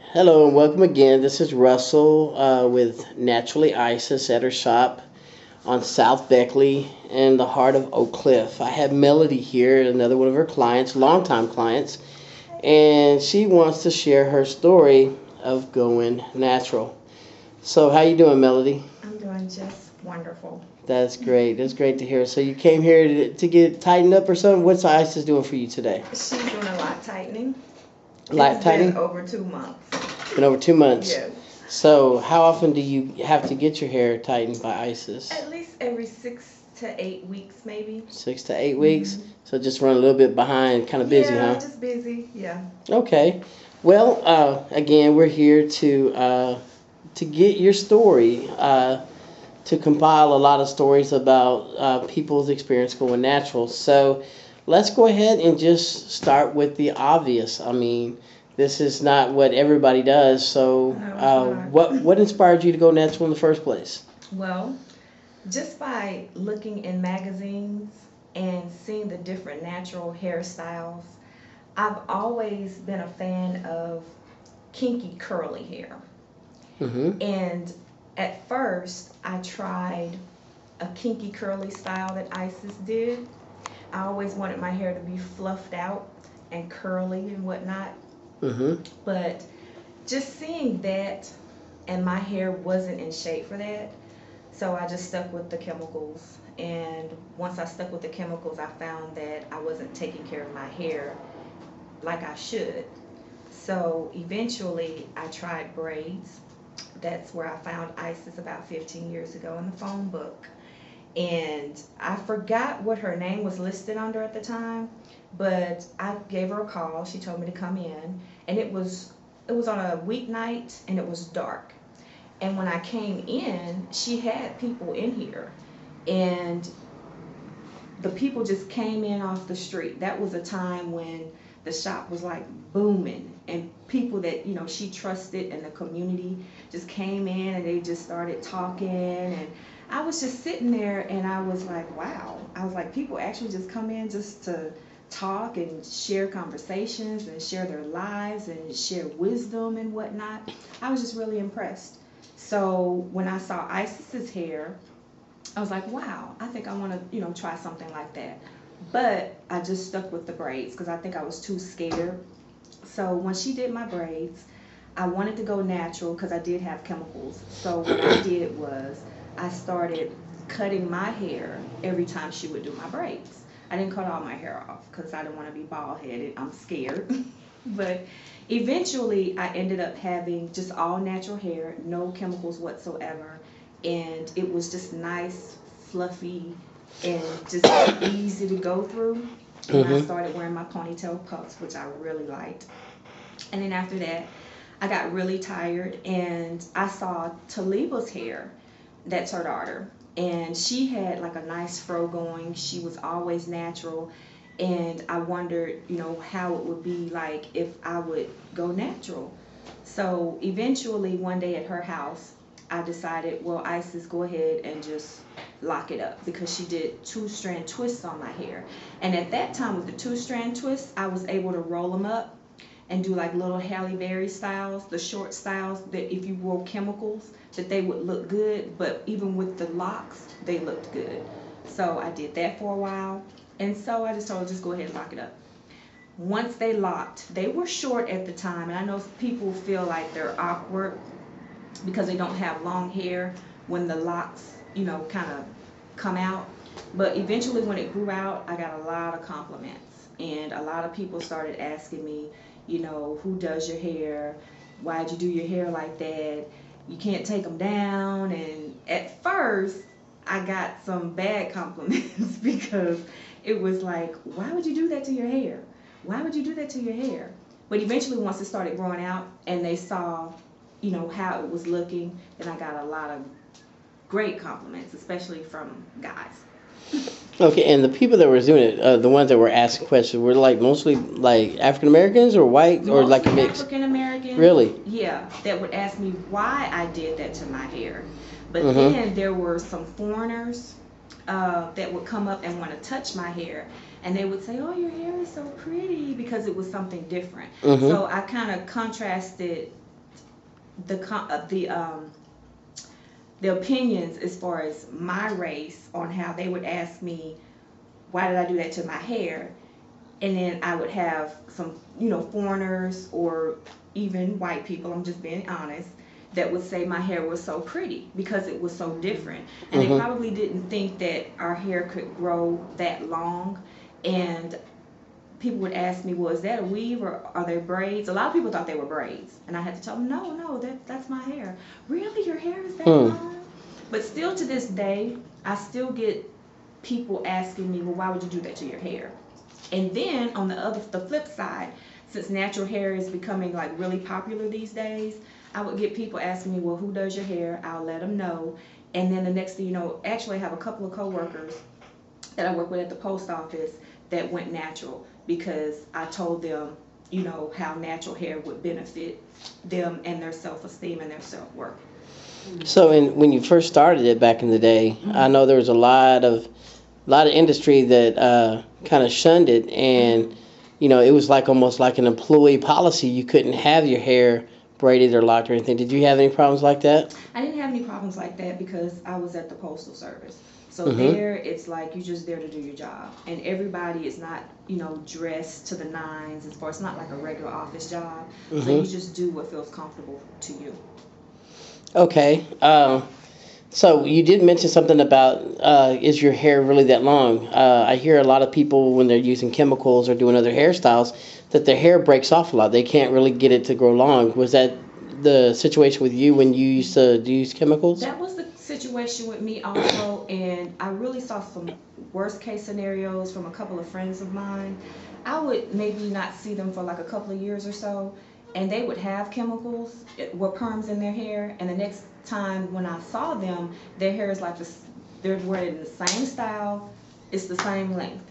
Hello and welcome again. This is Russell with Naturally Isis at her shop on South Beckley in the heart of Oak Cliff. I have Melody here, another one of her clients, longtime clients, and she wants to share her story of going natural. So how you doing, Melody? I'm doing just wonderful. That's great. That's great to hear. So you came here to get tightened up or something? What's Isis doing for you today? She's doing a lot tightening. Light It's tightening? been over 2 months. Been over 2 months. Yes. So how often do you have to get your hair tightened by Isis? At least every 6 to 8 weeks, maybe. 6 to 8 weeks. Mhm. So just run a little bit behind, kind of busy, Yeah, huh? just busy. Yeah. Okay. Well, again, we're here to get your story, to compile a lot of stories about people's experience going natural. So let's go ahead and just start with the obvious. I mean, this is not what everybody does. So, No, it's not. what inspired you to go natural in the first place? Well, just by looking in magazines and seeing the different natural hairstyles, I've always been a fan of kinky curly hair. Mm-hmm. And at first, I tried a kinky curly style that Isis did. I always wanted my hair to be fluffed out and curly and whatnot. Mm-hmm. But just seeing that, and my hair wasn't in shape for that, so I just stuck with the chemicals. And once I stuck with the chemicals, I found that I wasn't taking care of my hair like I should. So eventually, I tried braids. That's where I found Isis about 15 years ago in the phone book. And I forgot what her name was listed under at the time, but I gave her a call. She told me to come in, and it was on a weeknight and it was dark. And when I came in, she had people in here, and the people just came in off the street. That was a time when the shop was like booming, and people that she trusted in the community just came in and they just started talking. And I was just sitting there and I was like, wow. I was like, people actually just come in just to talk and share conversations and share their lives and share wisdom and whatnot. I was just really impressed. So when I saw Isis's hair, I was like, wow, I think I want to, try something like that. But I just stuck with the braids because I think I was too scared. So when she did my braids, I wanted to go natural because I did have chemicals. So what I did was I started cutting my hair every time she would do my braids. I didn't cut all my hair off because I didn't want to be bald headed. I'm scared. But eventually, I ended up having just all natural hair, no chemicals whatsoever. And it was just nice, fluffy, and just easy to go through. And I Mm-hmm. started wearing my ponytail puffs, which I really liked. And then after that, I got really tired and I saw Taliba's hair. That's her daughter. And she had like a nice fro going. She was always natural. And I wondered, how it would be like if I would go natural. So eventually, one day at her house, I decided, well, Isis, go ahead and just lock it up because she did two strand twists on my hair. And at that time, with the two strand twists, I was able to roll them up and do like little Halle Berry styles, the short styles that if you wore chemicals, that they would look good. But even with the locks, they looked good. So I did that for a while. And so I just told her, just go ahead and lock it up. Once they locked, they were short at the time. And I know people feel like they're awkward because they don't have long hair when the locks, kind of come out. But eventually, when it grew out, I got a lot of compliments. And a lot of people started asking me, who does your hair? Why'd you do your hair like that? You can't take them down. And at first, I got some bad compliments because it was like, why would you do that to your hair? Why would you do that to your hair? But eventually, once it started growing out and they saw, how it was looking, then I got a lot of great compliments, especially from guys. Okay, and the people that were doing it, the ones that were asking questions, were like mostly like African Americans or white or like a Mostly mix? African Americans, Really? yeah, that would ask me why I did that to my hair. But Mm-hmm. then there were some foreigners that would come up and want to touch my hair. And they would say, "Oh, your hair is so pretty," because it was something different. Mm-hmm. So I kind of contrasted the opinions as far as my race on how they would ask me why did I do that to my hair, and then I would have some foreigners or even white people, I'm just being honest, that would say my hair was so pretty because it was so different, and they Mm-hmm. probably didn't think that our hair could grow that long. And people would ask me, well, is that a weave or are they braids? A lot of people thought they were braids, and I had to tell them, no, no, that's my hair. Really, your hair is that Hmm. long? But still to this day, I still get people asking me, well, why would you do that to your hair? And then on the flip side, since natural hair is becoming like really popular these days, I would get people asking me, well, who does your hair? I'll let them know. And then the next thing you know, actually I have a couple of coworkers that I work with at the post office that went natural because I told them, how natural hair would benefit them and their self-esteem and their self-worth. So, when you first started it back in the day, I Mm-hmm. know there was a lot of industry that kind of shunned it, Mm-hmm. and it was like almost like an employee policy. You couldn't have your hair braided or locked or anything. Did you have any problems like that? I didn't have any problems like that because I was at the postal service. So Mm-hmm. there, it's like you're just there to do your job, and everybody is not, dressed to the nines. As far it's not like a regular office job. So you Mm-hmm. just do what feels comfortable to you. Okay. So you did mention something about is your hair really that long? I hear a lot of people when they're using chemicals or doing other hairstyles that their hair breaks off a lot. They can't really get it to grow long. Was that the situation with you when you used to use chemicals? That was the situation with me also, and I really saw some worst case scenarios from a couple of friends of mine. I would maybe not see them for like a couple of years or so, and they would have chemicals or perms in their hair, and the next time when I saw them, their hair is like this, they're wearing the same style, it's the same length.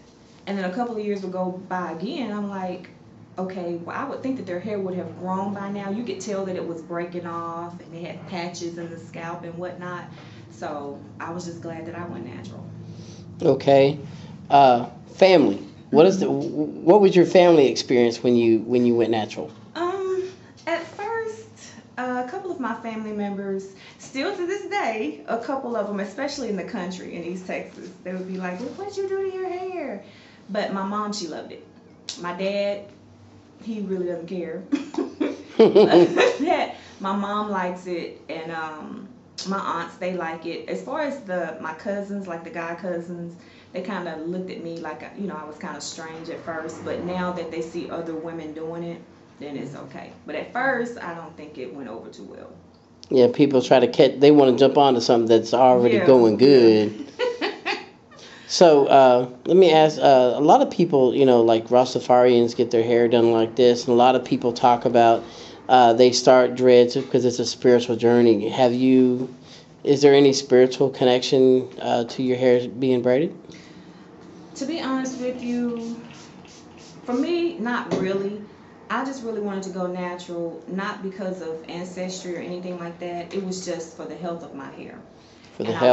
And then a couple of years would go by again, I'm like, okay, well, I would think that their hair would have grown by now. You could tell that it was breaking off, and they had patches in the scalp and whatnot. So I was just glad that I went natural. Okay. Family. What was your family experience when you went natural? Um, at first, a couple of my family members, still to this day, a couple of them, especially in the country in East Texas, they would be like, well, what'd you do to your hair? But my mom, she loved it. My dad, he really doesn't care. That my mom likes it, and my aunts, they like it. As far as my cousins, like the guy cousins, they kind of looked at me like I was kind of strange at first, but now that they see other women doing it, then it's okay. But at first, I don't think it went over too well. Yeah, people try to catch. They want to jump onto something that's already Yeah, going yeah. good. So let me ask. A lot of people, like Rastafarians, get their hair done like this, and a lot of people talk about they start dreads because it's a spiritual journey. Have you? Is there any spiritual connection to your hair being braided? To be honest with you, for me, not really. I just really wanted to go natural, not because of ancestry or anything like that. It was just for the health of my hair. For the And I health.